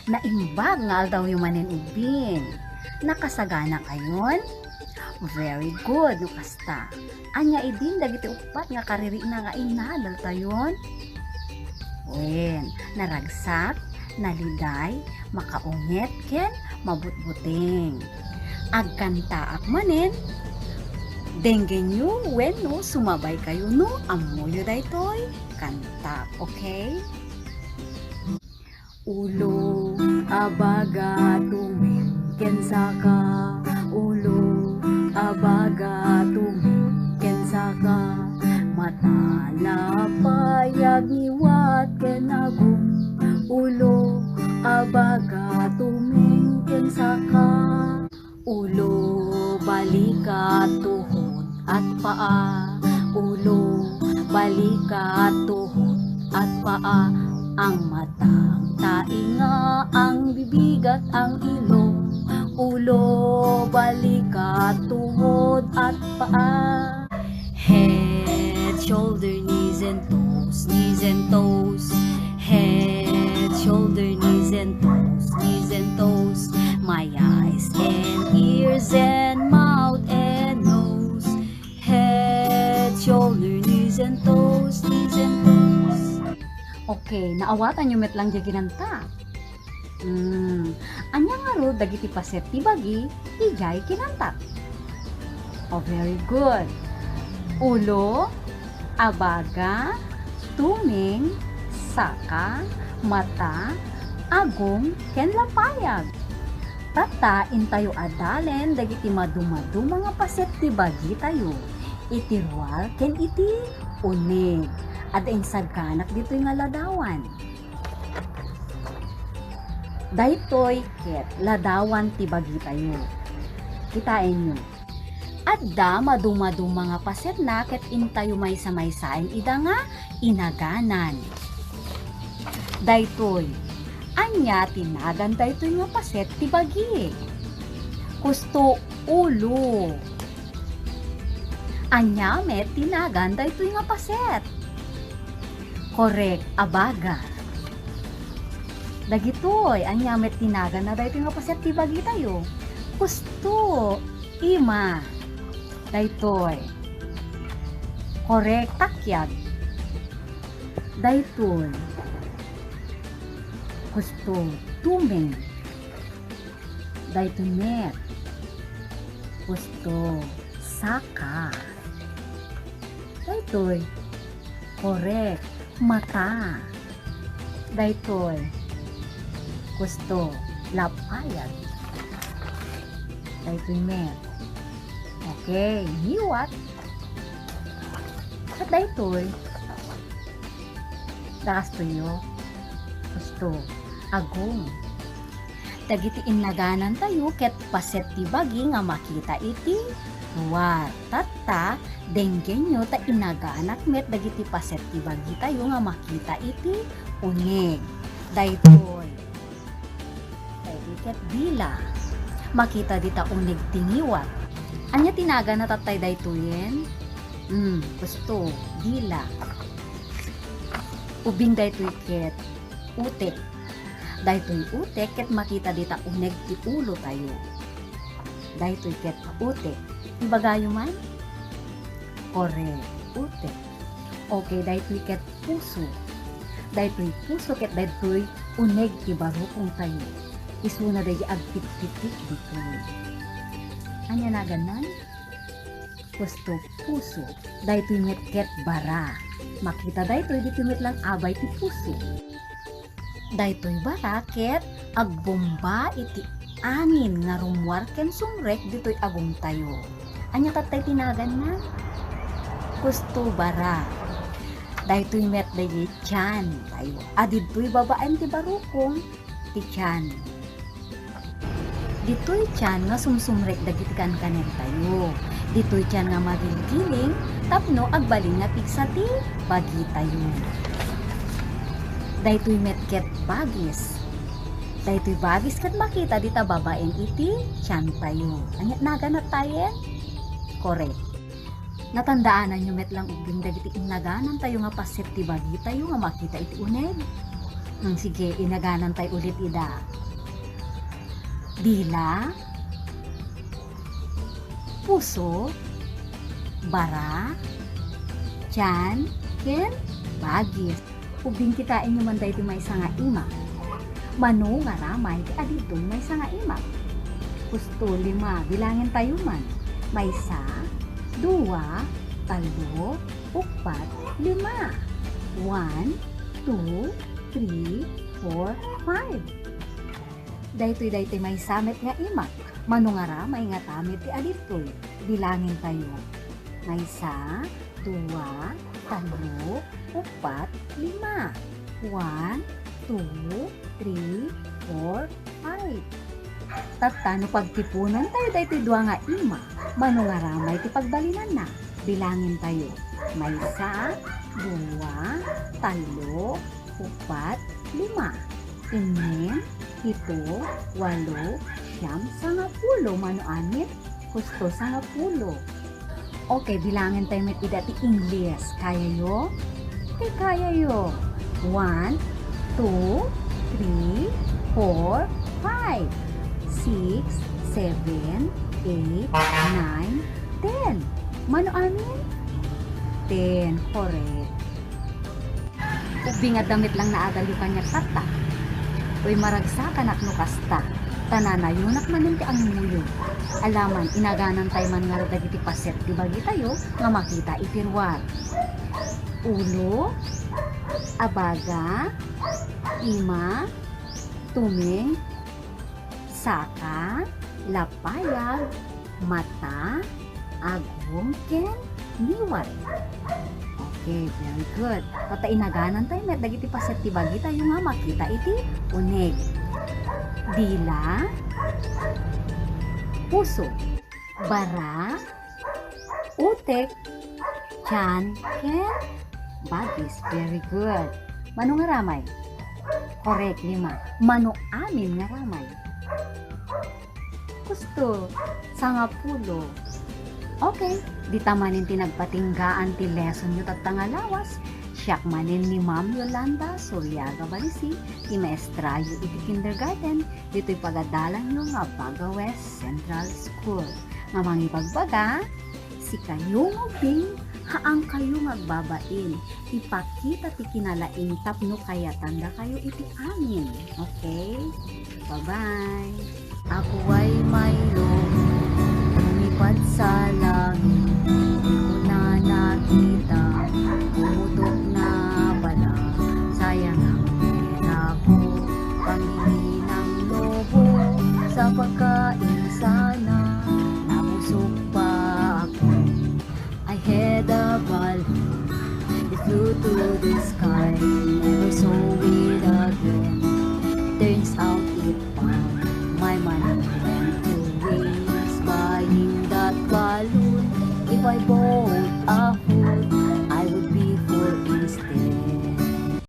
Naimbag nga daw yung manin ubing. Nakasagana kayon? Very good, no kasta. Anya idin dagiti upat nga kariri na nga inadal tayon. Wen, naragsak, naliday, makaungit, ken mabutbuting. Agkanta ak manin, denggen nyo, when no, sumabay kayo no, amuyo daytoy, kanta, okay? Ulo, abaga, tumingken saka, ulo, abaga, tumingken saka, mata lapayag niwat ken agum, ulo, abaga, tumingken saka, ulo, balikat, tuhod at paa, ulo, balikat, tuhod at paa, ang matang tainga, ang bibig at ang ilong, ulo, balikat, tuhod at paa, head, shoulder, knees and toes, knees and toes, head, shoulder, knees and toes, knees and toes, my eyes and ears and mouth and nose, head, shoulder, knees and toes, knees and toes. Okay, naawatan yung met lang dyan kinanta. Anya nga ro, dagiti paset ti bagi, ijay kinanta. Oh, very good. Ulo, abaga, tuming, saka, mata, agong, ken lapayag. Tata, intayo adalen, dagiti madumadu mga paset ti bagi tayo. Iti rual, ken iti unig. Ada insagkanak dito nga ladawan. Daytoy ket ladawan ti bagi tayo. Kitain nyo. Adda madumadu mga paset na ket intayo may samaysain ida nga inaganan. Daytoy anya tinagan daytoy nga paset ti bagi. Kusto ulo. Anya met tinagan daytoy nga paset. Korek, abaga. Dagitoy, anyamet tinagan na daytoy nga paset ti bagi tayo. Kusto, ima. Daytoy. Korek, takyag. Daytoy. Kusto, tumeng. Daytoy met. Kusto, saka. Daytoy. Korek, mata. Daytoy. Kusto, lapayag. Daytoy met. Okay, hiwat. At daytoy. Dakas tuyo. Kusto, agong. Dagiti innaganan tayo ket paset ti bagi nga makita iti ruwar. Tata, denggen nyo ta inaganak met dagiti paset ti bagi tayo nga makita iti unig. Daytoy. Dagiti ket bila. Makita dita unig tingiwat. Anya tinaga na tatay daytoyen? Gusto, bila. Ubing daytoy ket utek. Daytoy utek ket makita dita unig ti ulo tayo. Daytoy ket utek. Ibagayo man? Correct. Utek. Okay, daytoy ket puso. Daytoy puso ket daytoy uneg ti barukong tayo. Isuna day agpit-pitik dito. Anya na ganan? Gusto puso. Daytoy met ket bara. Makita daytoy dito met lang abay ti puso. Daytoy bara ket agbomba iti angin nga rumwar ken sumrek ditoy agong tayo. Anya tatay tinagan na? Gusto bara. Daytoy met dayi tiyan tayo. Adidtoy babaan ti barukong ti tiyan. Ditoy tiyan nga sumsumrek dagiti kankanen tayo. Ditoy tiyan nga magiling tapno agbaling nga piksa ti bagi tayo. Daytoy met ket bagis. Daytoy bagis ket makita dita babaeng iti tiyan tayo. Anya naganat tayo? Correct. Natandaanan nyo met lang ubing dagiti innaganan tayo nga paset ti bagi tayo nga makita iti uneg. Sige, inaganan tayo ulit ida. Dila, puso, bara, tiyan, ken, bagis. Ubing kitain nyo man dahil may nga imak. Mano nga ramay, ti aditong may nga imak. Pusto, 5, bilangin tayo man. May 1, 2, 3, 4, 5. 1, 2, 3, 4, 5. Daytoy may samet nga imak. Mano nga ramay nga tamit ti aditoy. Bilangin tayo. May 1, 2, 3, 4, 5. 1, 2, 3, 4, 5. Tatano pagtipunan tayo daytoy dua nga ima. Mano nga ramay ti pagbalinan na. Bilangin tayo. May 1, 2, 3, 4, 5. 6, 7, 8, 8, 9, 10. Mano anit? Gusto 10. Okay, bilangin tayo met ida ti English. Kaya yo? Kaya yo. 1, 2, 3, 4, 5. 6, 7, 8, 9, 10. Mano amin? 10, correct. Ubi nga damit lang naadal yung kanya tata. Uy maragsakan at nukasta. Tananayunak manin ti ang muyo. Alaman, inaganan tayo man nga dagiti paset. Di bagi tayo nga makita itirwar. Ulo, abaga, ima, tuming, saka, lapayag, mata, agong, ken, niwat. Okay, very good. Tata inaganan tayo met dagiti paset ti bagi tayo nga makita iti uneg. Dila, puso, bara, utek, tiyan, ken, bagis. Very good. Mano nga ramay? Correct, 5. Mano amin nga ramay? Gusto, 10. Okay, di tamanin tinagpatinggaan ti lesson nyo tatanga lawas. Siyak manin ni Ma'am Yolanda Suryaga Balisi, ti maestra yu iti kindergarten, dito'y pagadalan nyo nga Baga West Central School. Nga mangipagbaga, si kayo ngubing, haang kayo magbabain. Ipakita ti kinalaing tapno kaya tanda kayo iti amin. Okay? Bye-bye! Ako ay mayroong lumipad sa langit, di ko na nakita, pumutok na pala, sayang ang pera ko, pamili ng lobo, sa pagkain sana, nabusog pa ako. I had a balloon, it flew to the sky, never saw it again. Turns out it found my money went to waste buying that balloon. If I bought